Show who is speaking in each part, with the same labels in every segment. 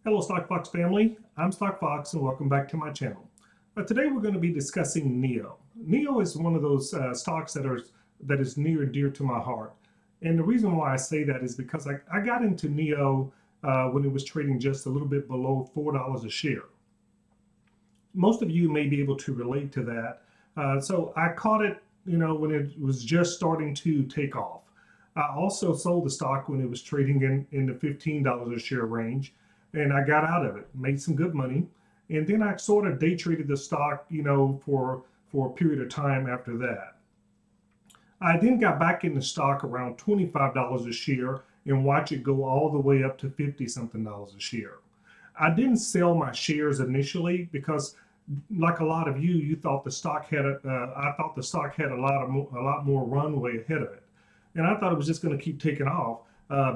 Speaker 1: Hello StockFox family, I'm StockFox and welcome back to my channel. Today we're going to be discussing NIO. NIO is one of those stocks that is near and dear to my heart. And the reason why I say that is because I got into NIO when it was trading just a little bit below $4 a share. Most of you may be able to relate to that. So I caught it, when it was just starting to take off. I also sold the stock when it was trading in the $15 a share range. And I got out of it, made some good money. And then I sort of day traded the stock, for a period of time after that. I then got back in the stock around $25 a share and watch it go all the way up to 50 something dollars a share. I didn't sell my shares initially because, like a lot of you thought the stock had I thought the stock had a lot more runway ahead of it, and I thought it was just going to keep taking off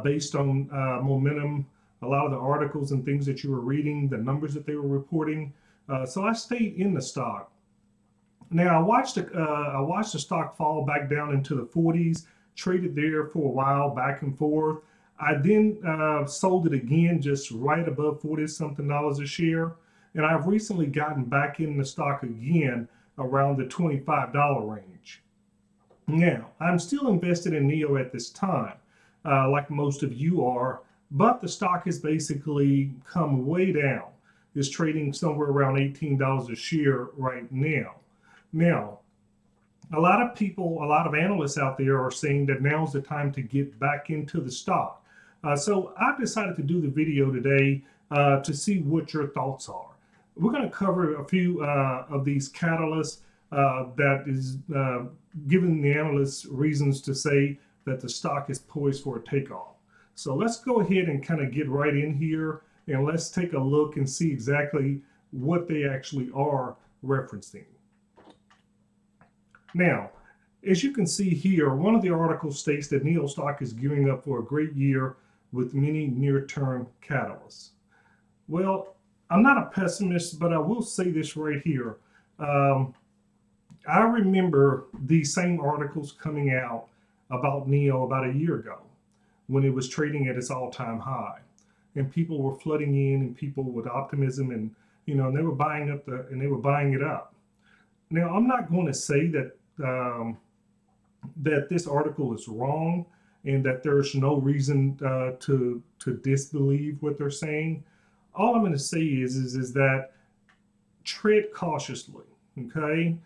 Speaker 1: based on momentum. A lot of the articles and things that you were reading, the numbers that they were reporting. So I stayed in the stock. Now I watched the stock fall back down into the 40s, traded there for a while, back and forth. I then sold it again, just right above 40 something dollars a share. And I've recently gotten back in the stock again around the $25 range. Now, I'm still invested in NIO at this time, like most of you are. But the stock has basically come way down. It's trading somewhere around $18 a share right now. Now, a lot of people, a lot of analysts out there are saying that now's the time to get back into the stock. So I've decided to do the video today to see what your thoughts are. We're going to cover a few of these catalysts that is giving the analysts reasons to say that the stock is poised for a takeoff. So let's go ahead and kind of get right in here and let's take a look and see exactly what they actually are referencing. Now, as you can see here, one of the articles states that NIO stock is gearing up for a great year with many near-term catalysts. Well, I'm not a pessimist, but I will say this right here. I remember these same articles coming out about NIO about a year ago, when it was trading at its all-time high, and people were flooding in, and people with optimism, and and they were buying it up. Now, I'm not going to say that that this article is wrong, and that there's no reason to disbelieve what they're saying. All I'm going to say is that tread cautiously. Okay,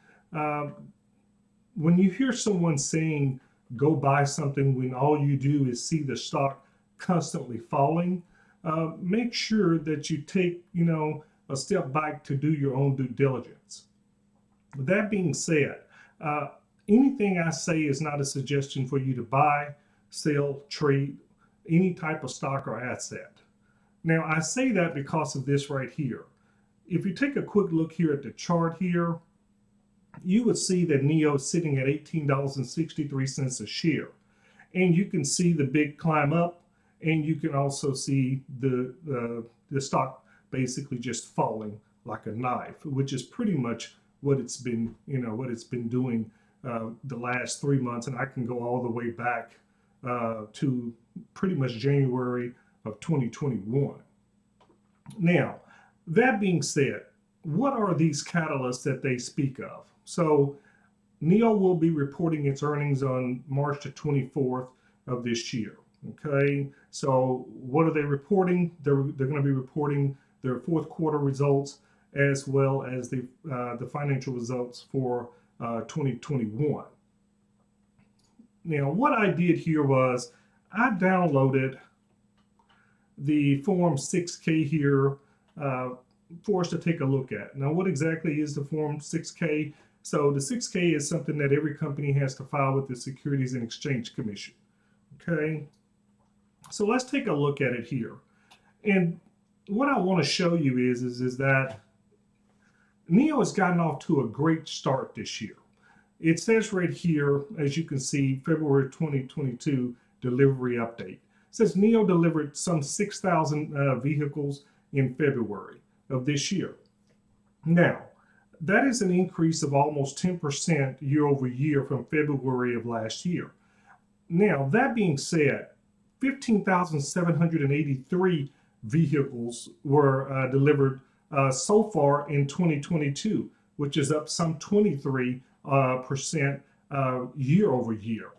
Speaker 1: when you hear someone saying go buy something when all you do is see the stock constantly falling, make sure that you take, a step back to do your own due diligence. That being said, anything I say is not a suggestion for you to buy, sell, trade any type of stock or asset. Now, I say that because of this right here. If you take a quick look here at the chart here, you would see that NIO is sitting at $18.63 a share. And you can see the big climb up, and you can also see the stock basically just falling like a knife, which is pretty much what it's been, doing the last 3 months. And I can go all the way back to pretty much January of 2021. Now, that being said, what are these catalysts that they speak of? So NIO will be reporting its earnings on March the 24th of this year. Okay, so what are they reporting? They're going to be reporting their fourth quarter results as well as the financial results for 2021. Now, what I did here was I downloaded the Form 6K here for us to take a look at. Now, what exactly is the Form 6K? So the 6K is something that every company has to file with the Securities and Exchange Commission. Okay, so let's take a look at it here. And what I want to show you is that NIO has gotten off to a great start this year. It says right here, as you can see, February 2022 delivery update. It says NIO delivered some 6,000 vehicles in February of this year. Now, that is an increase of almost 10% year over year from February of last year. Now, that being said, 15,783 vehicles were delivered so far in 2022, which is up some 23% year over year.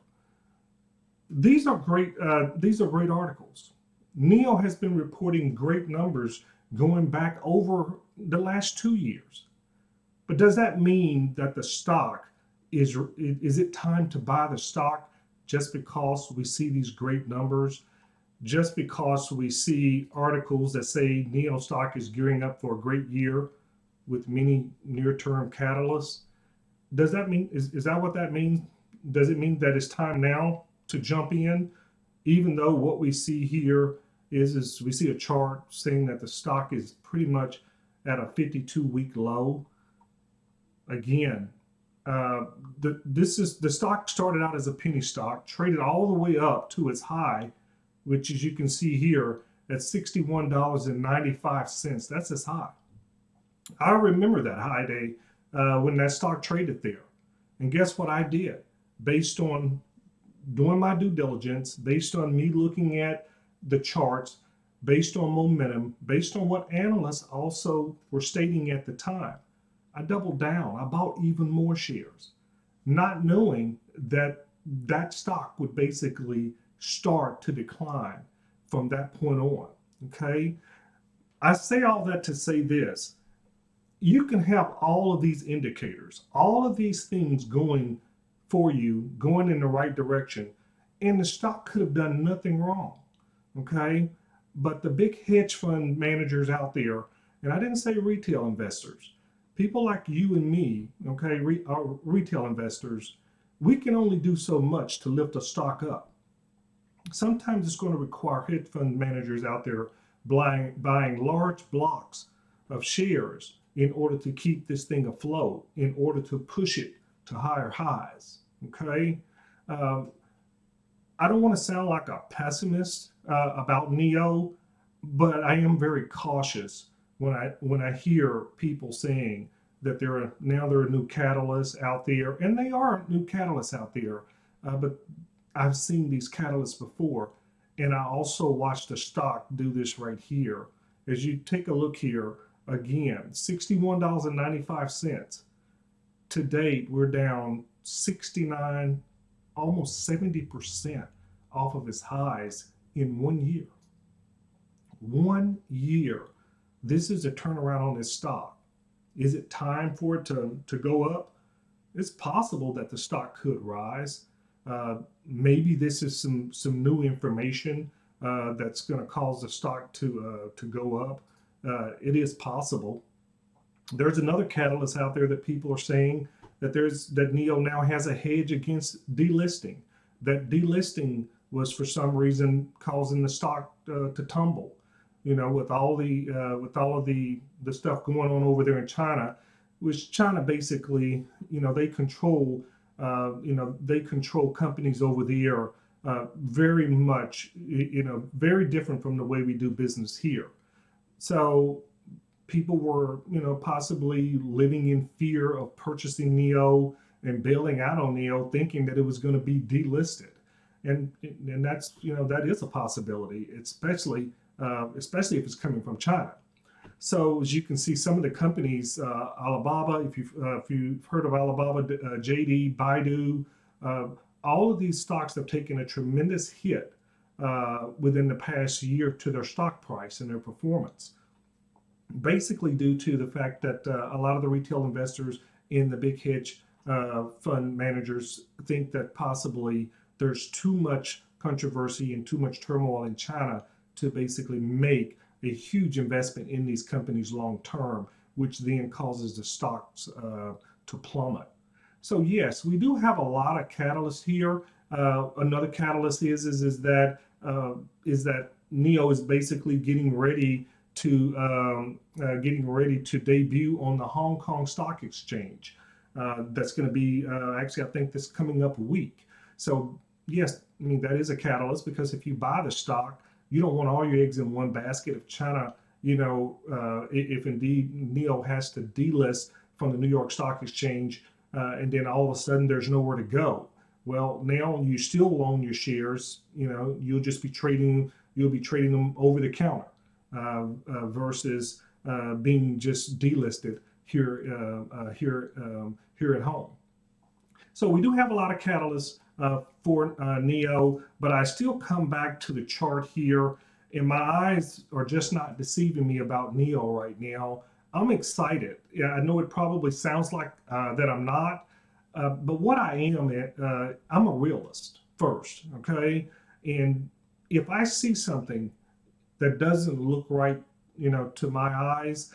Speaker 1: These are great. These are great articles. NIO has been reporting great numbers going back over the last 2 years. But does that mean that the stock is it time to buy the stock just because we see these great numbers? Just because we see articles that say NIO stock is gearing up for a great year with many near-term catalysts? Does that mean, is that what that means? Does it mean that it's time now to jump in, even though what we see here is we see a chart saying that the stock is pretty much at a 52-week low? Again, the stock started out as a penny stock, traded all the way up to its high, which, as you can see here, at $61.95. That's its high. I remember that high day when that stock traded there. And guess what I did? Based on doing my due diligence, based on me looking at the charts, based on momentum, based on what analysts also were stating at the time, I doubled down. I bought even more shares, not knowing that that stock would basically start to decline from that point on. Okay. I say all that to say this: you can have all of these indicators, all of these things going for you, going in the right direction, and the stock could have done nothing wrong. Okay. But the big hedge fund managers out there, and I didn't say retail investors, people like you and me, okay, retail investors, we can only do so much to lift a stock up. Sometimes it's going to require hedge fund managers out there buying large blocks of shares in order to keep this thing afloat, in order to push it to higher highs. Okay. I don't want to sound like a pessimist about NIO, but I am very cautious when I hear people saying that there are new catalysts out there, and they are new catalysts out there, but I've seen these catalysts before, and I also watched the stock do this right here. As you take a look here, again, $61.95. To date, we're down 69, almost 70% off of its highs in 1 year. 1 year. This is a turnaround on this stock. Is it time for it to go up? It's possible that the stock could rise. Maybe this is some new information that's going to cause the stock to go up. It is possible. There's another catalyst out there that people are saying that NIO now has a hedge against delisting. That delisting was for some reason causing the stock to tumble. You know, with all of the stuff going on over there in China, which China basically, you know, they control companies over there very much, you know, very different from the way we do business here. So people were, you know, possibly living in fear of purchasing NIO and bailing out on NIO, thinking that it was going to be delisted, and that's, you know, that is a possibility, especially if it's coming from China. So as you can see, some of the companies, Alibaba, if you've heard of Alibaba, JD, Baidu, all of these stocks have taken a tremendous hit within the past year to their stock price and their performance, basically due to the fact that a lot of the retail investors in the big hedge fund managers think that possibly there's too much controversy and too much turmoil in China to basically make a huge investment in these companies long term, which then causes the stocks to plummet. So yes, we do have a lot of catalysts here. Another catalyst is that NIO is basically getting ready to debut on the Hong Kong Stock Exchange. That's going to be actually, I think this coming up a week. So yes, I mean, that is a catalyst, because if you buy the stock, you don't want all your eggs in one basket. If China, you know, if indeed NIO has to delist from the New York Stock Exchange, and then all of a sudden there's nowhere to go. Well, now you still own your shares. You know, you'll be trading them over the counter. versus being just delisted here at home. So we do have a lot of catalysts for NEO, but I still come back to the chart here, and my eyes are just not deceiving me about NEO right now. I'm excited. Yeah, I know it probably sounds like that I'm not, but what I am, I'm a realist first, okay? And if I see something that doesn't look right, to my eyes,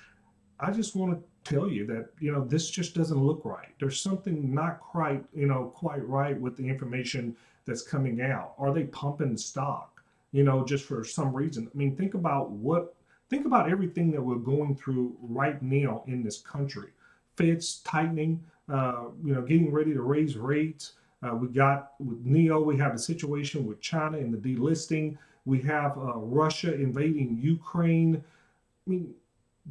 Speaker 1: I just want to tell you that, this just doesn't look right. There's something not quite right with the information that's coming out. Are they pumping stock, just for some reason? I mean, think about everything that we're going through right now in this country. Fed's tightening, getting ready to raise rates. We got with NEO, we have a situation with China and the delisting. We have Russia invading Ukraine. I mean,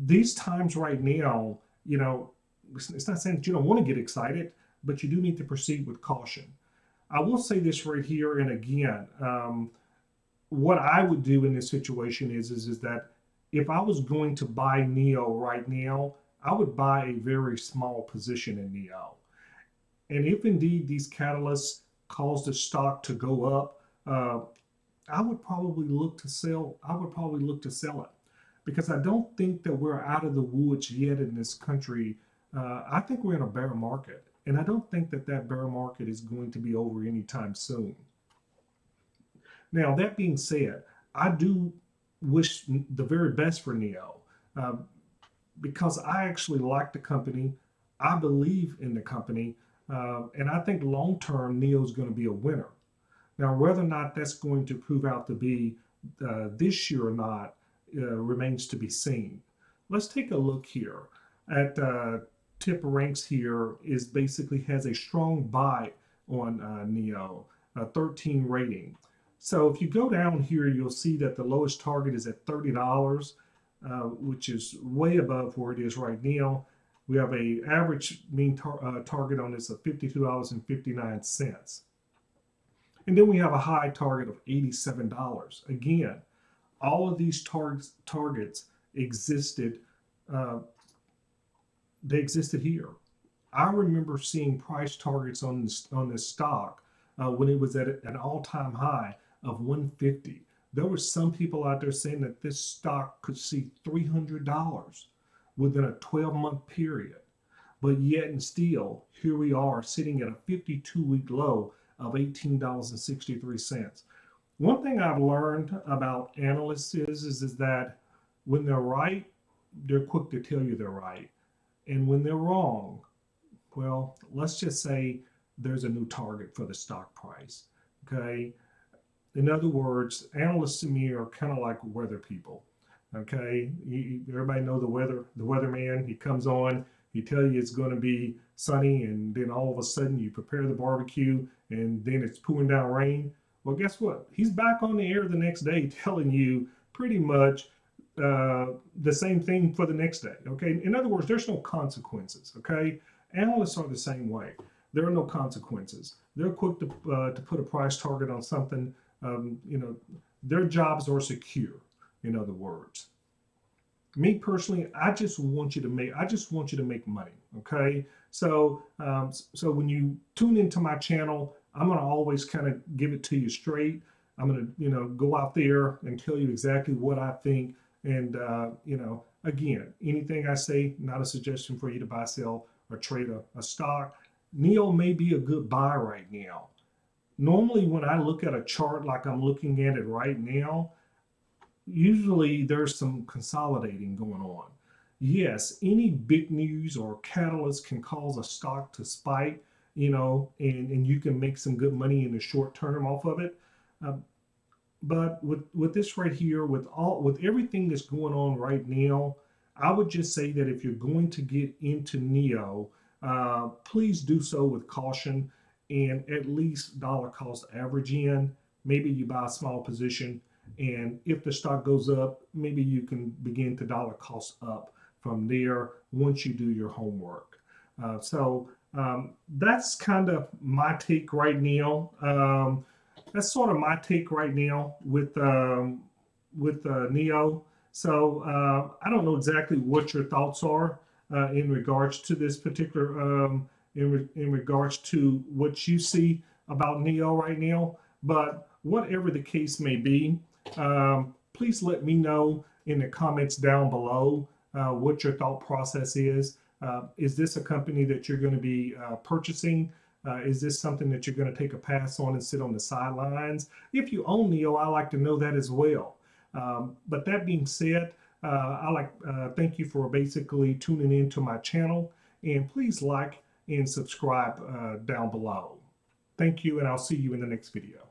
Speaker 1: these times right now, it's not saying that you don't want to get excited, but you do need to proceed with caution. I will say this right here, and again, what I would do in this situation is that if I was going to buy NEO right now, I would buy a very small position in NEO. And if indeed these catalysts cause the stock to go up, I would probably look to sell. I would probably look to sell it because I don't think that we're out of the woods yet in this country. I think we're in a bear market, and I don't think that bear market is going to be over anytime soon. Now, that being said, I do wish the very best for NEO uh, because I actually like the company. I believe in the company, and I think long term NEO is going to be a winner. Now, whether or not that's going to prove out to be this year or not remains to be seen. Let's take a look here at Tip Ranks. Here is basically has a strong buy on NEO, a 13 rating. So if you go down here, you'll see that the lowest target is at $30, which is way above where it is right now. We have a average mean target on this of $52.59. And then we have a high target of $87. Again, all of these targets existed. Uh, they existed here. I remember seeing price targets on this stock when it was at an all-time high of 150. There were some people out there saying that this stock could see $300 within a 12-month period. But yet and still, here we are sitting at a 52-week low of $18.63. One thing I've learned about analysts is that when they're right, they're quick to tell you they're right. And when they're wrong, well, let's just say there's a new target for the stock price. Okay. In other words, analysts to me are kind of like weather people. Okay. Everybody know the weatherman. He comes on, he tell you it's going to be sunny, and then all of a sudden you prepare the barbecue and then it's pouring down rain. Well, guess what? He's back on the air the next day telling you pretty much the same thing for the next day. Okay. In other words, there's no consequences. Okay. Analysts are the same way. There are no consequences. They're quick to put a price target on something. Their jobs are secure. In other words, me personally, I just want you to make money. Okay. So when you tune into my channel, I'm going to always kind of give it to you straight. I'm going to, go out there and tell you exactly what I think. And, again, anything I say, not a suggestion for you to buy, sell, or trade a stock. NEO may be a good buy right now. Normally, when I look at a chart like I'm looking at it right now, usually there's some consolidating going on. Yes, any big news or catalyst can cause a stock to spike, and you can make some good money in the short term off of it. Uh, but with this right here, with everything that's going on right now, I would just say that if you're going to get into NEO, please do so with caution and at least dollar cost average in. Maybe you buy a small position, and if the stock goes up, maybe you can begin to dollar cost up from there once you do your homework. That's kind of my take right now. That's sort of my take right now with NEO. So I don't know exactly what your thoughts are in regards to this particular, in regards to what you see about NIO right now. But whatever the case may be, please let me know in the comments down below what your thought process is. Is this a company that you're going to be purchasing? Is this something that you're going to take a pass on and sit on the sidelines? If you own NIO, I like to know that as well. But that being said, thank you for basically tuning in to my channel, and please like and subscribe down below. Thank you, and I'll see you in the next video.